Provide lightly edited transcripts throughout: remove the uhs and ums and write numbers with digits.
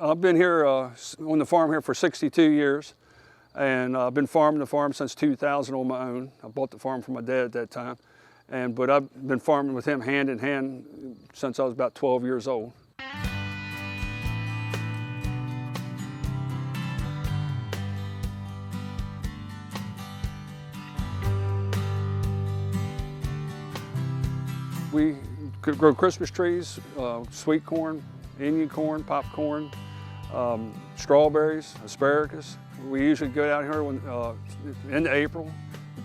I've been here on the farm here for 62 years, and I've been farming the farm since 2000 on my own. I bought the farm from my dad at that time, but I've been farming with him hand in hand since I was about 12 years old. We could grow Christmas trees, sweet corn, Indian corn, popcorn, strawberries, asparagus. We usually go out here in April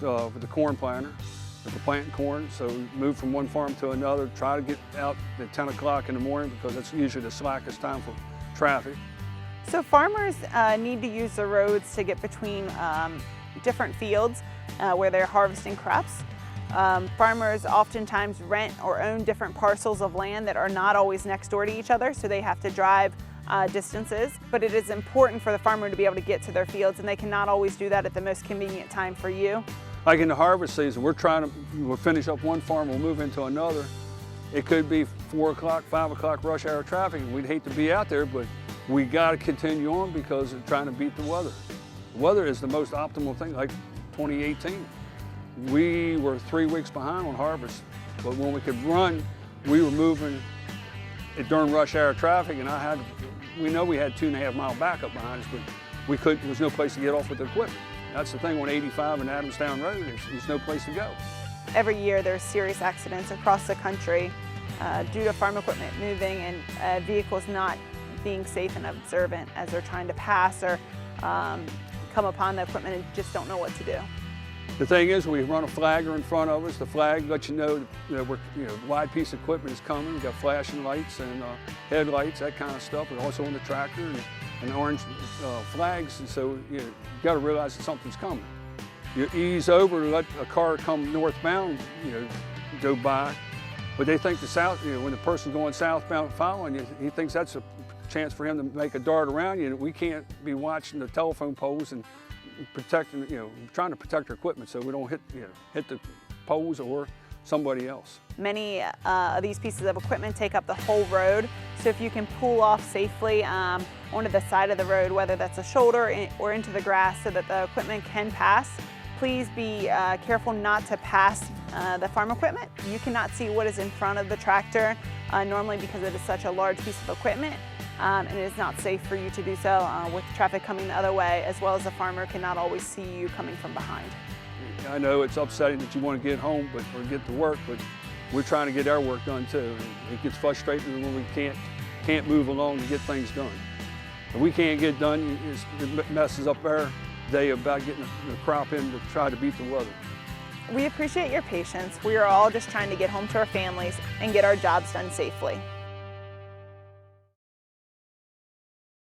with the corn planter, with the planting corn. So we move from one farm to another, try to get out at 10 o'clock in the morning because that's usually the slackest time for traffic. So farmers need to use the roads to get between different fields where they're harvesting crops. Farmers oftentimes rent or own different parcels of land that are not always next door to each other, so they have to drive distances. But it is important for the farmer to be able to get to their fields, and they cannot always do that at the most convenient time for you. Like in the harvest season, we'll finish up one farm, we'll move into another. It could be 4 o'clock, 5 o'clock rush hour traffic, and we'd hate to be out there, but we got to continue on because of trying to beat the weather. The weather is the most optimal thing, like 2018. We were 3 weeks behind on harvest, but when we could run, we were moving during rush hour traffic, and we know we had 2.5 mile backup behind us, but there was no place to get off with the equipment. That's the thing on 85 and Adamstown Road, there's no place to go. Every year there's serious accidents across the country due to farm equipment moving and vehicles not being safe and observant as they're trying to pass or come upon the equipment and just don't know what to do. The thing is, we run a flagger in front of us. The flag lets you know that wide piece of equipment is coming. We've got flashing lights and headlights, that kind of stuff. We're also on the tractor and orange flags, and so you've got to realize that something's coming. You ease over to let a car come northbound, go by, but they think when the person's going southbound following you, he thinks that's a chance for him to make a dart around you, and we can't be watching the telephone poles and protecting, trying to protect our equipment so we don't hit the poles or somebody else. Many of these pieces of equipment take up the whole road, so if you can pull off safely onto the side of the road, whether that's a shoulder or into the grass so that the equipment can pass, please be careful not to pass the farm equipment. You cannot see what is in front of the tractor normally because it is such a large piece of equipment. And it is not safe for you to do so with traffic coming the other way, as well as the farmer cannot always see you coming from behind. I know it's upsetting that you want to get home or get to work, but we're trying to get our work done too. And it gets frustrating when we can't move along to get things done. If we can't get done, it messes up our day about getting the crop in to try to beat the weather. We appreciate your patience. We are all just trying to get home to our families and get our jobs done safely.